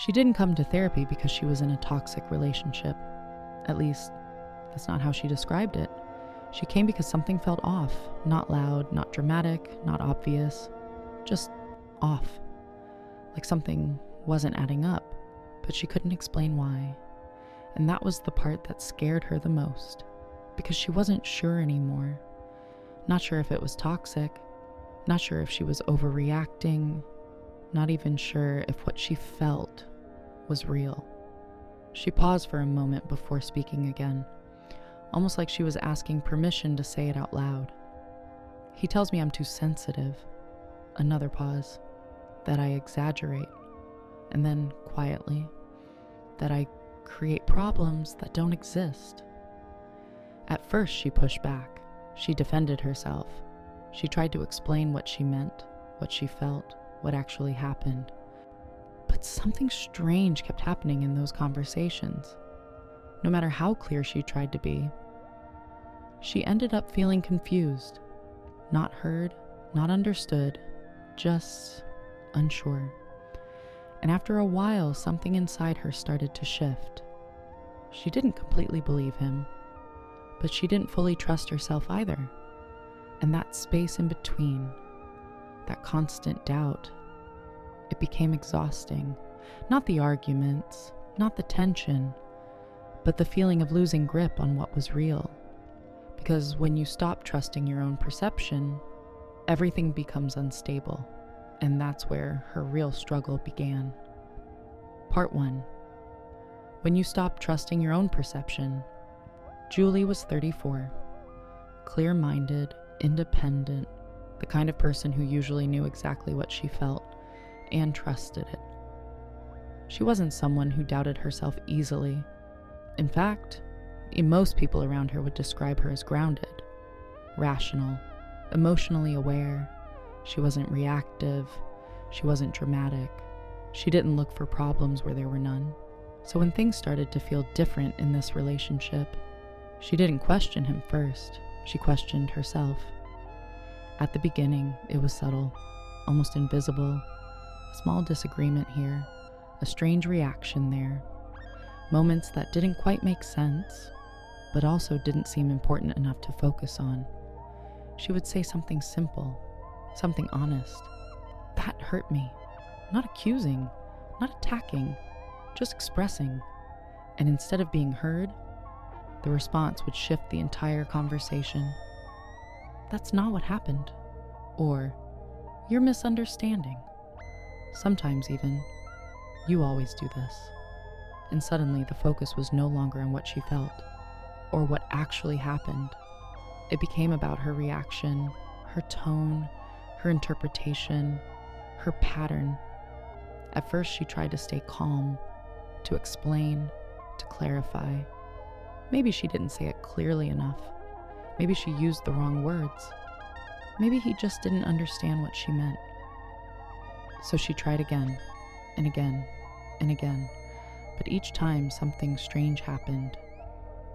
She didn't come to therapy because she was in a toxic relationship. At least, that's not how she described it. She came because something felt off. Not loud, not dramatic, not obvious. Just off. Like something wasn't adding up, but she couldn't explain why. And that was the part that scared her the most, because she wasn't sure anymore. Not sure if it was toxic, not sure if she was overreacting, not even sure if what she felt was real. She paused for a moment before speaking again, almost like she was asking permission to say it out loud. He tells me I'm too sensitive. Another pause. That I exaggerate. And then, quietly, that I create problems that don't exist. At first, she pushed back. She defended herself. She tried to explain what she meant, what she felt, what actually happened. But something strange kept happening in those conversations. No matter how clear she tried to be, she ended up feeling confused, not heard, not understood, just unsure. And after a while, something inside her started to shift. She didn't completely believe him, but she didn't fully trust herself either. And that space in between, that constant doubt, it became exhausting. Not the arguments, not the tension, but the feeling of losing grip on what was real. Because when you stop trusting your own perception, everything becomes unstable. And that's where her real struggle began. Part 1. When you stop trusting your own perception. Julie was 34, clear-minded, independent, the kind of person who usually knew exactly what she felt and trusted it. She wasn't someone who doubted herself easily. In fact, most people around her would describe her as grounded, rational, emotionally aware. She wasn't reactive. She wasn't dramatic. She didn't look for problems where there were none. So when things started to feel different in this relationship, she didn't question him first. She questioned herself. At the beginning, it was subtle, almost invisible. A small disagreement here, a strange reaction there. Moments that didn't quite make sense, but also didn't seem important enough to focus on. She would say something simple, something honest. That hurt me. Not accusing, not attacking, just expressing. And instead of being heard, the response would shift the entire conversation. That's not what happened. Or, you're misunderstanding. Sometimes even, you always do this. And suddenly the focus was no longer on what she felt, or what actually happened. It became about her reaction, her tone, her interpretation, her pattern. At first she tried to stay calm, to explain, to clarify. Maybe she didn't say it clearly enough. Maybe she used the wrong words. Maybe he just didn't understand what she meant. So she tried again, and again, and again. But each time something strange happened.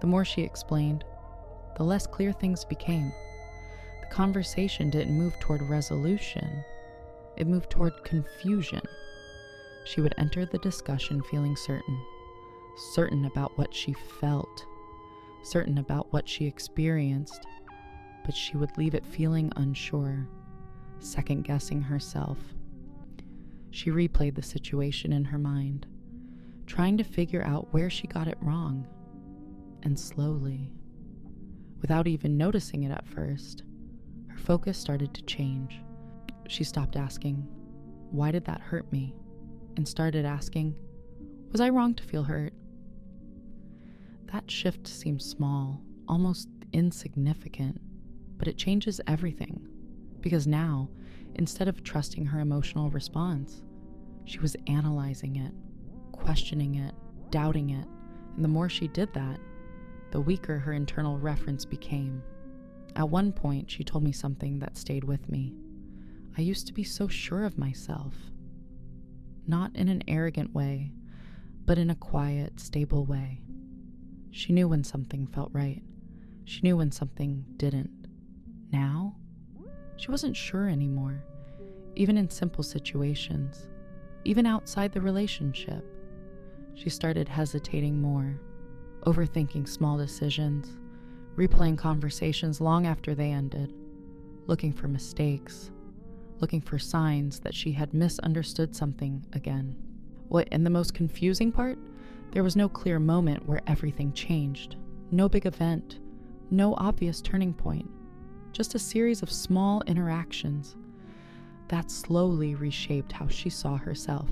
The more she explained, the less clear things became. The conversation didn't move toward resolution. It moved toward confusion. She would enter the discussion feeling certain about what she felt, certain about what she experienced, but she would leave it feeling unsure, second-guessing herself. She replayed the situation in her mind, trying to figure out where she got it wrong. And slowly, without even noticing it at first, her focus started to change. She stopped asking, "Why did that hurt me?" and started asking, "Was I wrong to feel hurt?" That shift seemed small, almost insignificant, but it changes everything. Because now, instead of trusting her emotional response, she was analyzing it, questioning it, doubting it, and the more she did that, the weaker her internal reference became. At one point, she told me something that stayed with me. I used to be so sure of myself. Not in an arrogant way, but in a quiet, stable way. She knew when something felt right. She knew when something didn't. Now, she wasn't sure anymore, even in simple situations, even outside the relationship. She started hesitating more, overthinking small decisions, replaying conversations long after they ended, looking for mistakes, looking for signs that she had misunderstood something again. And the most confusing part? There was no clear moment where everything changed. No big event, no obvious turning point. Just a series of small interactions that slowly reshaped how she saw herself.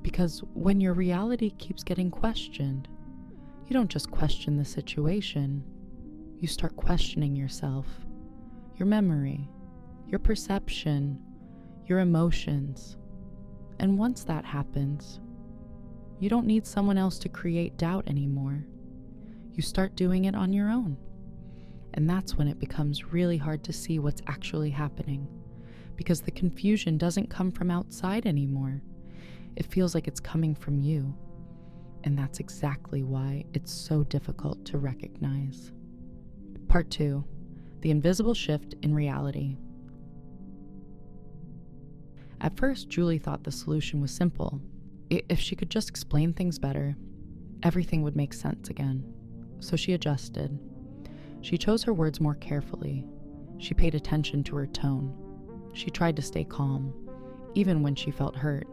Because when your reality keeps getting questioned, you don't just question the situation, you start questioning yourself, your memory, your perception, your emotions. And once that happens, you don't need someone else to create doubt anymore. You start doing it on your own. And that's when it becomes really hard to see what's actually happening, because the confusion doesn't come from outside anymore. It feels like it's coming from you. And that's exactly why it's so difficult to recognize. Part 2, the invisible shift in reality. At first, Julie thought the solution was simple. If she could just explain things better, everything would make sense again. So she adjusted. She chose her words more carefully. She paid attention to her tone. She tried to stay calm, even when she felt hurt.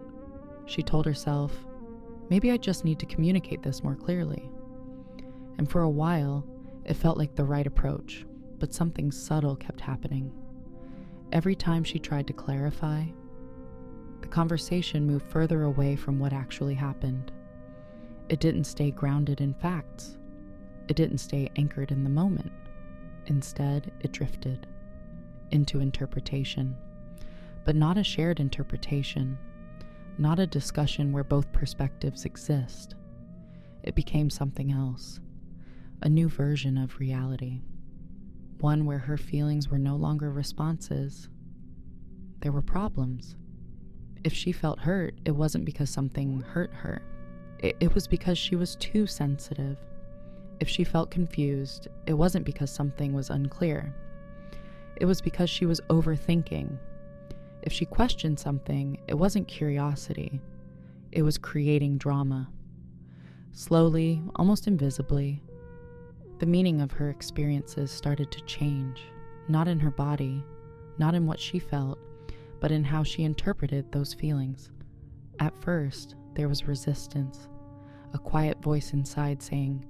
She told herself, maybe I just need to communicate this more clearly. And for a while, it felt like the right approach, but something subtle kept happening. Every time she tried to clarify, the conversation moved further away from what actually happened. It didn't stay grounded in facts. It didn't stay anchored in the moment. Instead, it drifted into interpretation, but not a shared interpretation, not a discussion where both perspectives exist. It became something else, a new version of reality, one where her feelings were no longer responses. There were problems. If she felt hurt, it wasn't because something hurt her. It was because she was too sensitive. If she felt confused, it wasn't because something was unclear. It was because she was overthinking. If she questioned something, it wasn't curiosity. It was creating drama. Slowly, almost invisibly, the meaning of her experiences started to change, not in her body, not in what she felt, but in how she interpreted those feelings. At first, there was resistance, a quiet voice inside saying,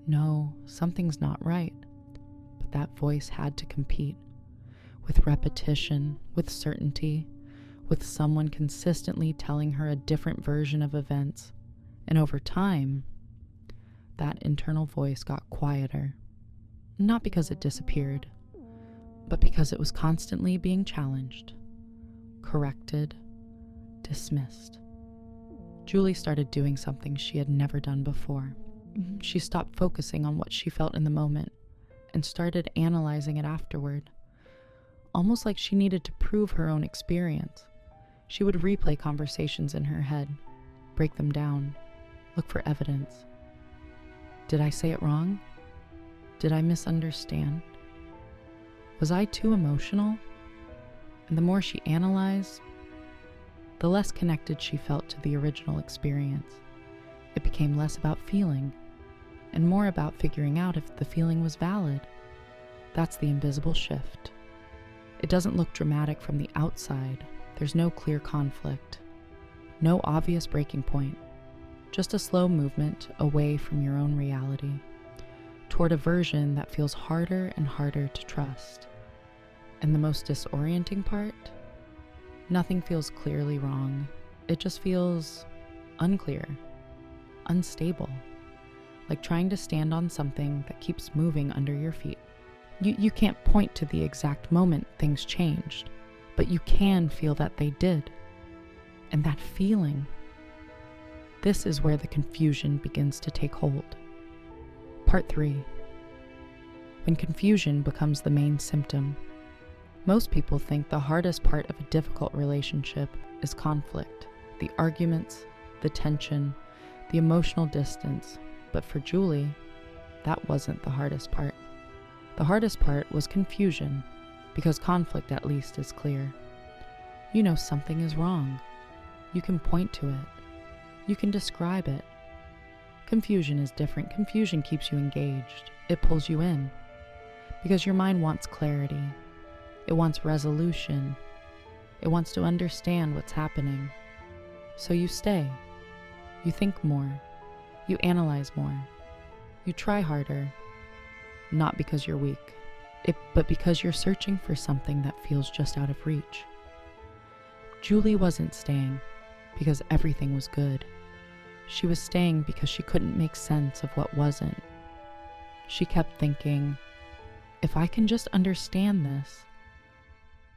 "No, something's not right." But that voice had to compete with repetition, with certainty, with someone consistently telling her a different version of events. And over time, that internal voice got quieter, not because it disappeared, but because it was constantly being challenged, corrected, dismissed. Julie started doing something she had never done before. She stopped focusing on what she felt in the moment and started analyzing it afterward, almost like she needed to prove her own experience. She would replay conversations in her head, break them down, look for evidence. Did I say it wrong? Did I misunderstand? Was I too emotional? And the more she analyzed, the less connected she felt to the original experience. It became less about feeling and more about figuring out if the feeling was valid. That's the invisible shift. It doesn't look dramatic from the outside. There's no clear conflict, no obvious breaking point, just a slow movement away from your own reality, toward a version that feels harder and harder to trust. And the most disorienting part? Nothing feels clearly wrong. It just feels unclear, unstable, like trying to stand on something that keeps moving under your feet. You can't point to the exact moment things changed, but you can feel that they did. And that feeling, this is where the confusion begins to take hold. Part 3. When confusion becomes the main symptom. Most people think the hardest part of a difficult relationship is conflict, the arguments, the tension, the emotional distance. But for Julie, that wasn't the hardest part. The hardest part was confusion, because conflict at least is clear. You know something is wrong. You can point to it. You can describe it. Confusion is different. Confusion keeps you engaged. It pulls you in. Because your mind wants clarity. It wants resolution. It wants to understand what's happening. So you stay. You think more. You analyze more. You try harder. Not because you're weak, but because you're searching for something that feels just out of reach. Julie wasn't staying because everything was good. She was staying because she couldn't make sense of what wasn't. She kept thinking, if I can just understand this,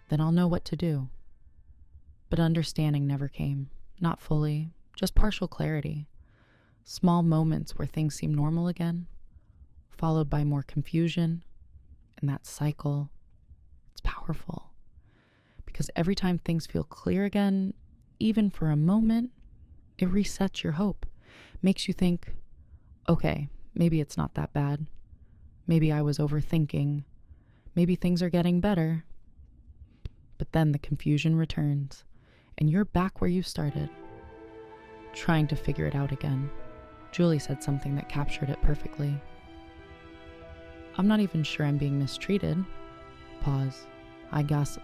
then I'll know what to do. But understanding never came. Not fully, just partial clarity. Small moments where things seem normal again, followed by more confusion, and that cycle, it's powerful. Because every time things feel clear again, even for a moment, it resets your hope, makes you think, okay, maybe it's not that bad. Maybe I was overthinking. Maybe things are getting better. But then the confusion returns, and you're back where you started, trying to figure it out again. Julie said something that captured it perfectly. I'm not even sure I'm being mistreated. Pause. I guess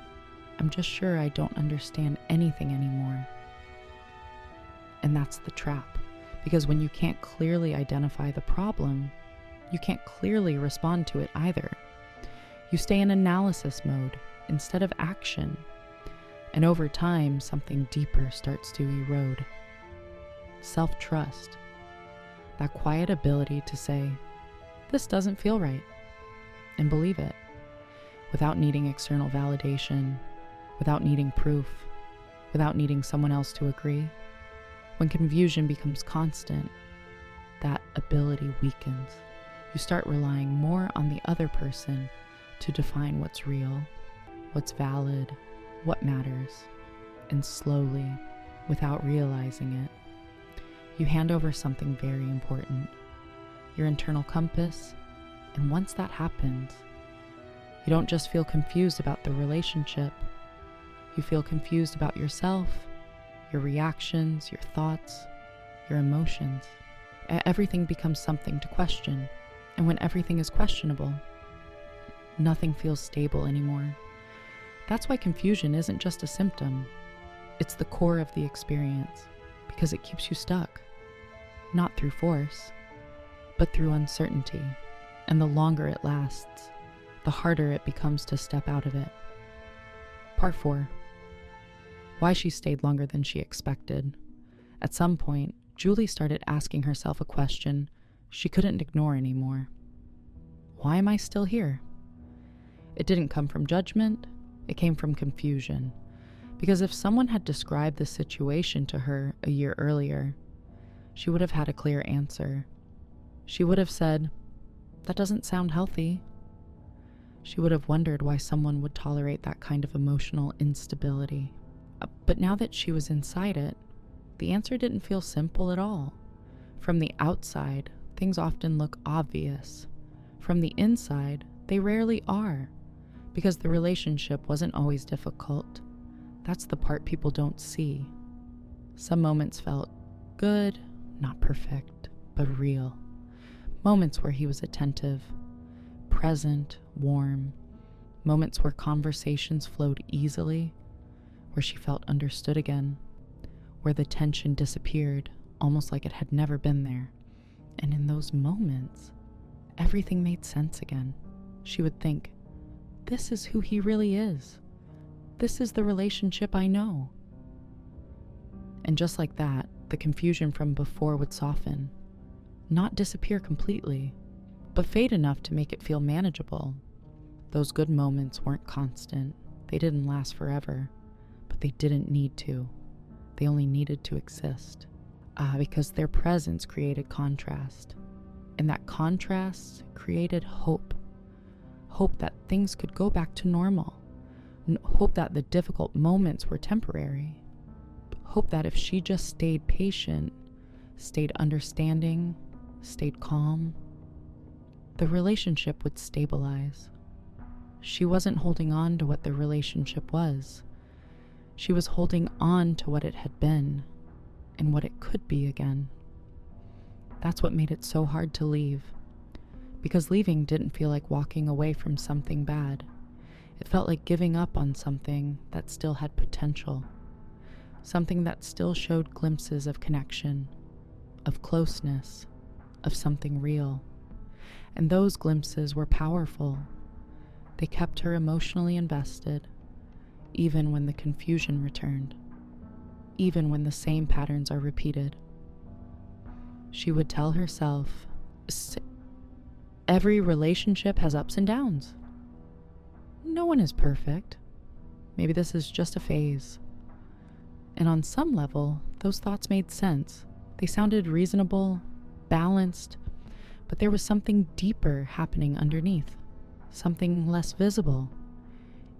I'm just sure I don't understand anything anymore. And that's the trap. Because when you can't clearly identify the problem, you can't clearly respond to it either. You stay in analysis mode instead of action. And over time, something deeper starts to erode. Self-trust. That quiet ability to say, this doesn't feel right, and believe it, without needing external validation, without needing proof, without needing someone else to agree. When confusion becomes constant, that ability weakens. You start relying more on the other person to define what's real, what's valid, what matters, and slowly, without realizing it, you hand over something very important, your internal compass, and once that happens, you don't just feel confused about the relationship, you feel confused about yourself, your reactions, your thoughts, your emotions. Everything becomes something to question, and when everything is questionable, nothing feels stable anymore. That's why confusion isn't just a symptom, it's the core of the experience, because it keeps you stuck. Not through force, but through uncertainty. And the longer it lasts, the harder it becomes to step out of it. Part 4. Why she stayed longer than she expected. At some point, Julie started asking herself a question she couldn't ignore anymore. Why am I still here? It didn't come from judgment, it came from confusion. Because if someone had described the situation to her a year earlier, she would have had a clear answer. She would have said, that doesn't sound healthy. She would have wondered why someone would tolerate that kind of emotional instability. But now that she was inside it, the answer didn't feel simple at all. From the outside, things often look obvious. From the inside, they rarely are, because the relationship wasn't always difficult. That's the part people don't see. Some moments felt good, not perfect, but real. Moments where he was attentive, present, warm. Moments where conversations flowed easily, where she felt understood again, where the tension disappeared, almost like it had never been there. And in those moments, everything made sense again. She would think, this is who he really is. This is the relationship I know. And just like that, the confusion from before would soften. Not disappear completely, but fade enough to make it feel manageable. Those good moments weren't constant. They didn't last forever, but they didn't need to. They only needed to exist. Because their presence created contrast. And that contrast created hope. Hope that things could go back to normal. Hope that the difficult moments were temporary. Hope that if she just stayed patient, stayed understanding, stayed calm, the relationship would stabilize. She wasn't holding on to what the relationship was. She was holding on to what it had been. and what it could be again. That's what made it so hard to leave, because leaving didn't feel like walking away from something bad. It felt like giving up on something that still had potential, something that still showed glimpses of connection, of closeness, of something real. And those glimpses were powerful. They kept her emotionally invested, even when the confusion returned, even when the same patterns are repeated. She would tell herself, every relationship has ups and downs. No one is perfect. Maybe this is just a phase. And on some level, those thoughts made sense. They sounded reasonable, balanced, but there was something deeper happening underneath, something less visible.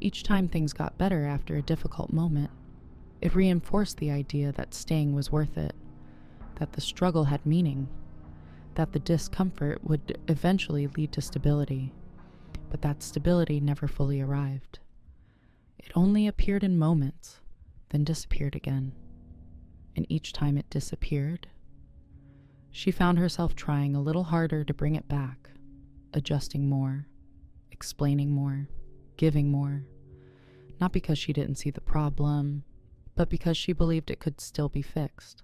Each time things got better after a difficult moment, it reinforced the idea that staying was worth it, that the struggle had meaning, that the discomfort would eventually lead to stability, but that stability never fully arrived. It only appeared in moments, then disappeared again. And each time it disappeared, she found herself trying a little harder to bring it back, adjusting more, explaining more, giving more, not because she didn't see the problem, but because she believed it could still be fixed.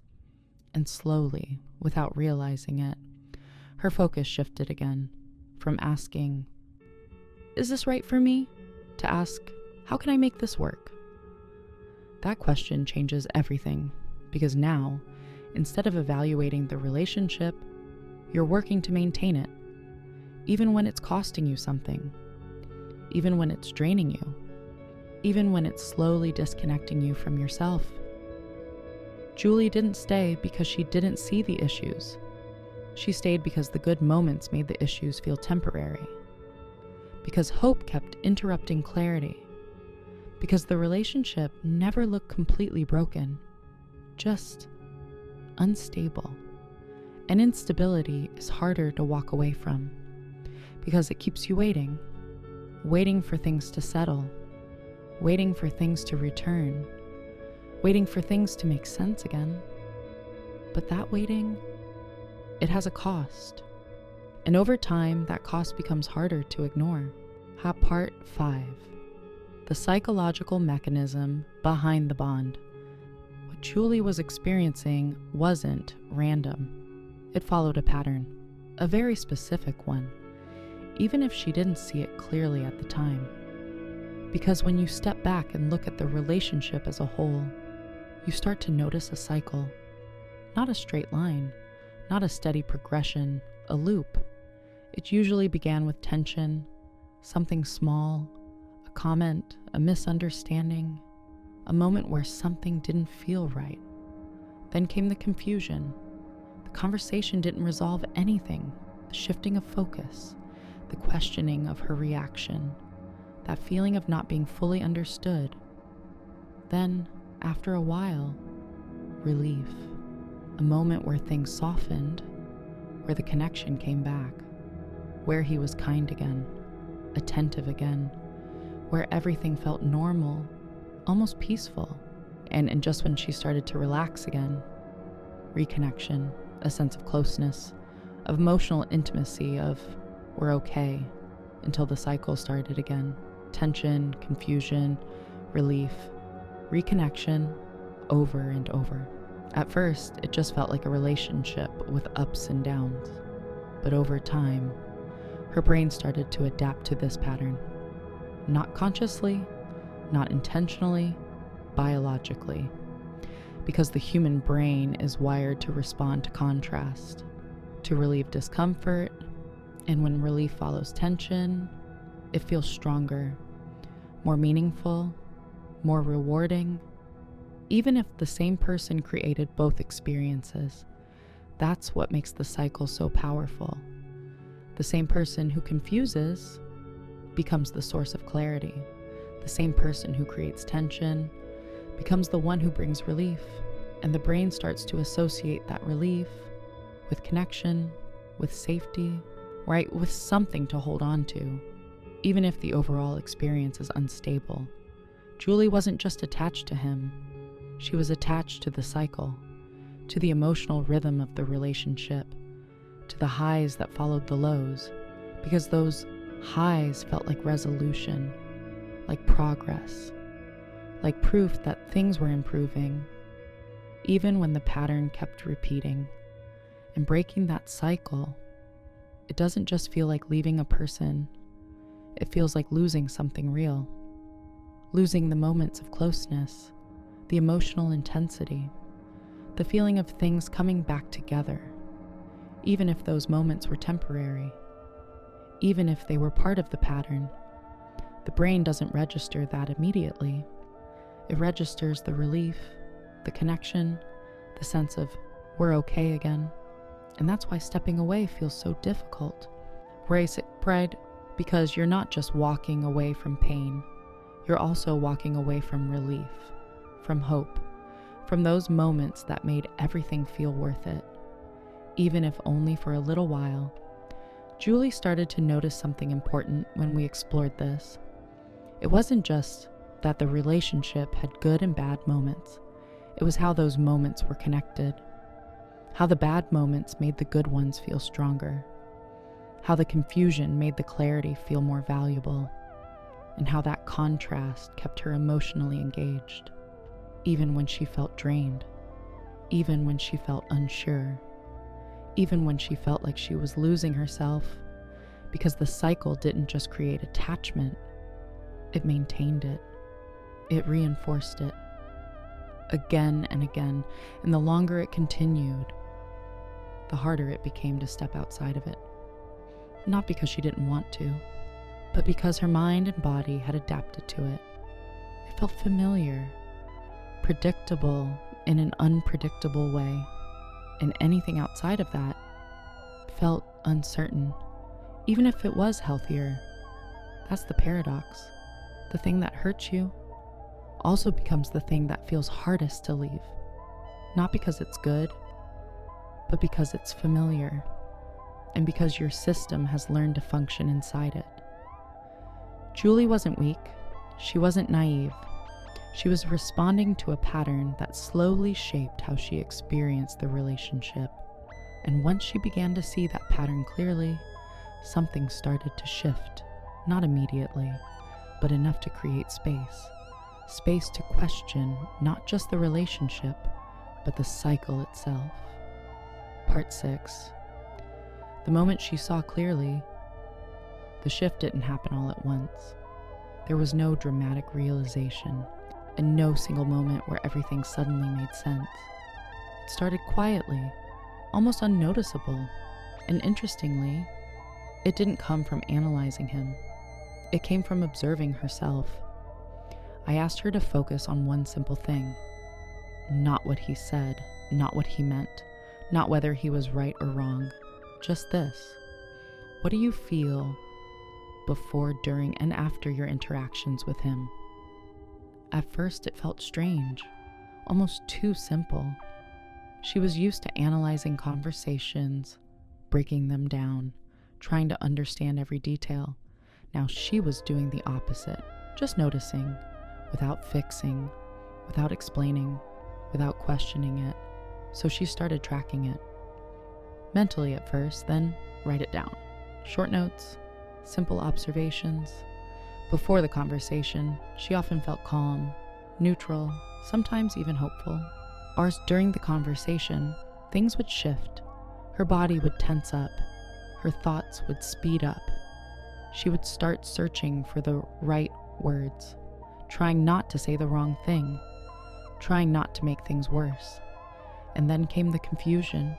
And slowly, without realizing it, her focus shifted again, from asking, "Is this right for me?" to ask, "How can I make this work?" That question changes everything, because now, instead of evaluating the relationship, you're working to maintain it, even when it's costing you something, even when it's draining you, even when it's slowly disconnecting you from yourself. Julie didn't stay because she didn't see the issues. She stayed because the good moments made the issues feel temporary, because hope kept interrupting clarity, because the relationship never looked completely broken, just unstable. And instability is harder to walk away from, because it keeps you waiting, waiting for things to settle, waiting for things to return, waiting for things to make sense again. But that waiting, it has a cost. And over time, that cost becomes harder to ignore. Part 5. The psychological mechanism behind the bond. What Julie was experiencing wasn't random. It followed a pattern, a very specific one, even if she didn't see it clearly at the time. Because when you step back and look at the relationship as a whole, you start to notice a cycle, not a straight line, not a steady progression, a loop. It usually began with tension, something small, a comment, a misunderstanding, a moment where something didn't feel right. Then came the confusion. The conversation didn't resolve anything, the shifting of focus, the questioning of her reaction, that feeling of not being fully understood. Then, after a while, relief. A moment where things softened, where the connection came back, where he was kind again, attentive again, where everything felt normal, almost peaceful. And just when she started to relax again, reconnection, a sense of closeness, of emotional intimacy, of we're okay, until the cycle started again. Tension, confusion, relief, reconnection, over and over. At first, it just felt like a relationship with ups and downs. But over time, her brain started to adapt to this pattern. Not consciously, not intentionally, biologically. Because the human brain is wired to respond to contrast, to relieve discomfort, and when relief follows tension, it feels stronger, more meaningful, more rewarding. Even if the same person created both experiences, that's what makes the cycle so powerful. The same person who confuses becomes the source of clarity. The same person who creates tension becomes the one who brings relief, and the brain starts to associate that relief with connection, with safety, right? With something to hold on to, even if the overall experience is unstable. Julie wasn't just attached to him. She was attached to the cycle, to the emotional rhythm of the relationship, to the highs that followed the lows, because those highs felt like resolution, like progress, like proof that things were improving, even when the pattern kept repeating. And breaking that cycle, it doesn't just feel like leaving a person, it feels like losing something real, losing the moments of closeness, the emotional intensity, the feeling of things coming back together, even if those moments were temporary, even if they were part of the pattern. The brain doesn't register that immediately. It registers the relief, the connection, the sense of we're okay again. And that's why stepping away feels so difficult. Race pride, because you're not just walking away from pain, you're also walking away from relief, from hope, from those moments that made everything feel worth it, even if only for a little while. Julie started to notice something important when we explored this. It wasn't just that the relationship had good and bad moments. It was how those moments were connected, how the bad moments made the good ones feel stronger, how the confusion made the clarity feel more valuable, and how that contrast kept her emotionally engaged, even when she felt drained, even when she felt unsure, even when she felt like she was losing herself, because the cycle didn't just create attachment, it maintained it. It reinforced it again and again, and the longer it continued, the harder it became to step outside of it. Not because she didn't want to, but because her mind and body had adapted to it. It felt familiar, predictable in an unpredictable way, and anything outside of that felt uncertain, even if it was healthier. That's the paradox. The thing that hurts you also becomes the thing that feels hardest to leave, not because it's good, but because it's familiar, and because your system has learned to function inside it. Julie wasn't weak, she wasn't naive. She was responding to a pattern that slowly shaped how she experienced the relationship. And once she began to see that pattern clearly, something started to shift, not immediately, but enough to create space. Space to question not just the relationship, but the cycle itself. Part 6. The moment she saw clearly, the shift didn't happen all at once. There was no dramatic realization, and no single moment where everything suddenly made sense. It started quietly, almost unnoticeable, and interestingly, it didn't come from analyzing him. It came from observing herself. I asked her to focus on one simple thing. Not what he said, not what he meant, not whether he was right or wrong. Just this. What do you feel before, during, and after your interactions with him? At first, it felt strange, almost too simple. She was used to analyzing conversations, breaking them down, trying to understand every detail. Now she was doing the opposite, just noticing, without fixing, without explaining, without questioning it. So she started tracking it. Mentally at first, then write it down. Short notes, simple observations. Before the conversation, she often felt calm, neutral, sometimes even hopeful. Or during the conversation, things would shift. Her body would tense up. Her thoughts would speed up. She would start searching for the right words, trying not to say the wrong thing, trying not to make things worse. And then came the confusion,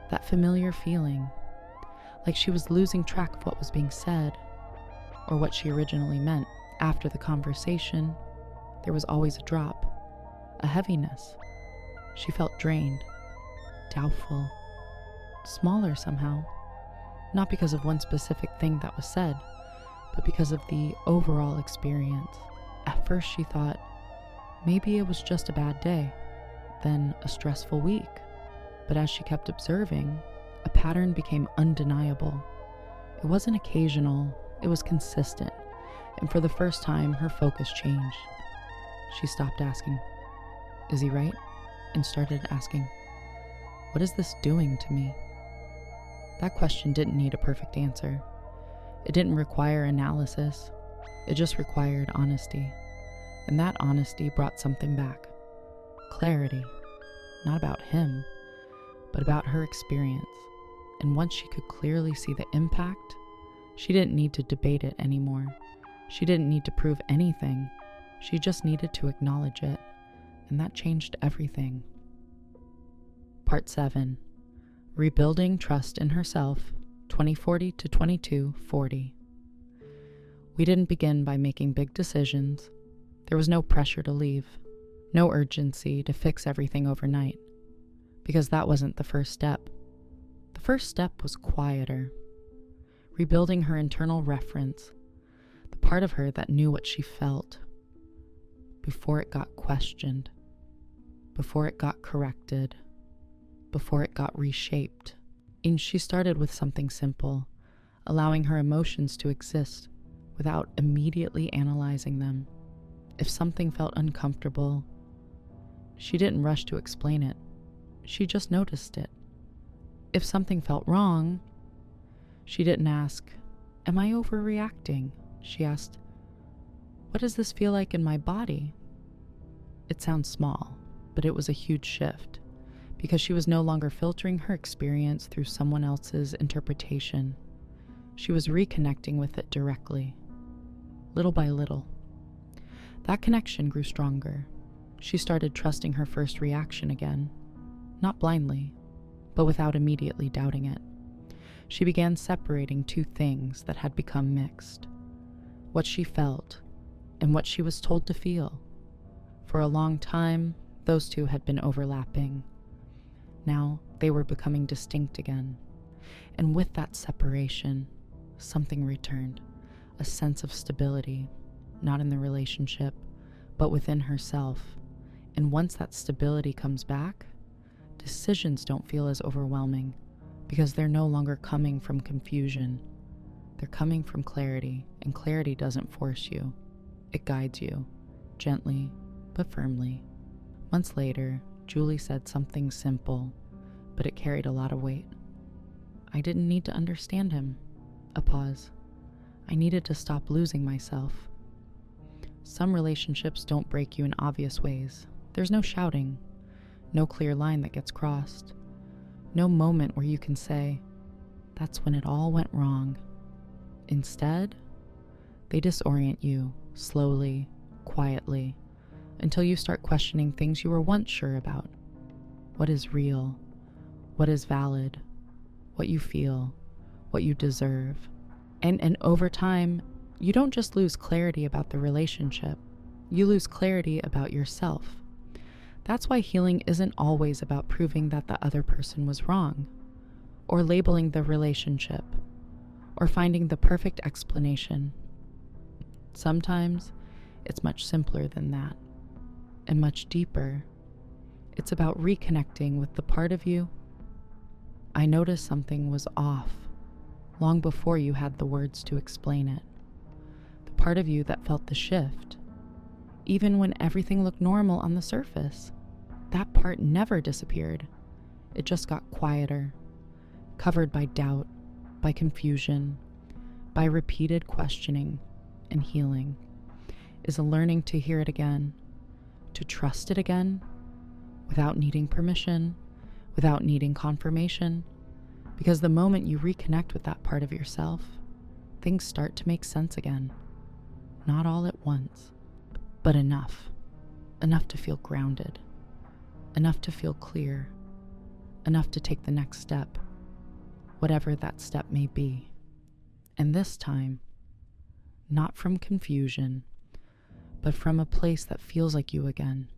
that familiar feeling, like she was losing track of what was being said, or what she originally meant. After the conversation, there was always a drop, a heaviness. She felt drained, doubtful, smaller somehow, not because of one specific thing that was said, but because of the overall experience. At first she thought, maybe it was just a bad day, then a stressful week. But as she kept observing, a pattern became undeniable. It wasn't occasional, it was consistent, and for the first time, her focus changed. She stopped asking, "Is he right?" and started asking, What is this doing to me? That question didn't need a perfect answer. It didn't require analysis. It just required honesty. And that honesty brought something back. Clarity. Not about him, but about her experience. And once she could clearly see the impact, she didn't need to debate it anymore. She didn't need to prove anything. She just needed to acknowledge it. And that changed everything. Part 7. Rebuilding Trust in Herself, 2040 to 2240. We didn't begin by making big decisions. There was no pressure to leave, no urgency to fix everything overnight, because that wasn't the first step. The first step was quieter, rebuilding her internal reference, the part of her that knew what she felt, before it got questioned, before it got corrected, before it got reshaped. And she started with something simple, allowing her emotions to exist without immediately analyzing them. If something felt uncomfortable, she didn't rush to explain it. She just noticed it. If something felt wrong, she didn't ask, "Am I overreacting?" She asked, "What does this feel like in my body?" It sounds small, but it was a huge shift, because she was no longer filtering her experience through someone else's interpretation. She was reconnecting with it directly, little by little. That connection grew stronger. She started trusting her first reaction again, not blindly, but without immediately doubting it. She began separating two things that had become mixed: what she felt and what she was told to feel. For a long time, those two had been overlapping. Now they were becoming distinct again. And with that separation, something returned, a sense of stability, not in the relationship, but within herself. And once that stability comes back, decisions don't feel as overwhelming, because they're no longer coming from confusion. They're coming from clarity, and clarity doesn't force you. It guides you, gently but firmly. Months later, Julie said something simple, but it carried a lot of weight. I didn't need to understand him. A pause. I needed to stop losing myself. Some relationships don't break you in obvious ways. There's no shouting, no clear line that gets crossed, no moment where you can say, "That's when it all went wrong." Instead, they disorient you slowly, quietly, until you start questioning things you were once sure about. What is real? What is valid? What you feel? What you deserve? And over time, you don't just lose clarity about the relationship, you lose clarity about yourself. That's why healing isn't always about proving that the other person was wrong, or labeling the relationship, or finding the perfect explanation. Sometimes it's much simpler than that, and much deeper. It's about reconnecting with the part of you. I noticed something was off long before you had the words to explain it. The part of you that felt the shift, even when everything looked normal on the surface. That part never disappeared. It just got quieter, covered by doubt, by confusion, by repeated questioning. And healing is a learning to hear it again, to trust it again, without needing permission, without needing confirmation. Because the moment you reconnect with that part of yourself, things start to make sense again. Not all at once, but enough. Enough to feel grounded. Enough to feel clear. Enough to take the next step, whatever that step may be. And this time, not from confusion, but from a place that feels like you again.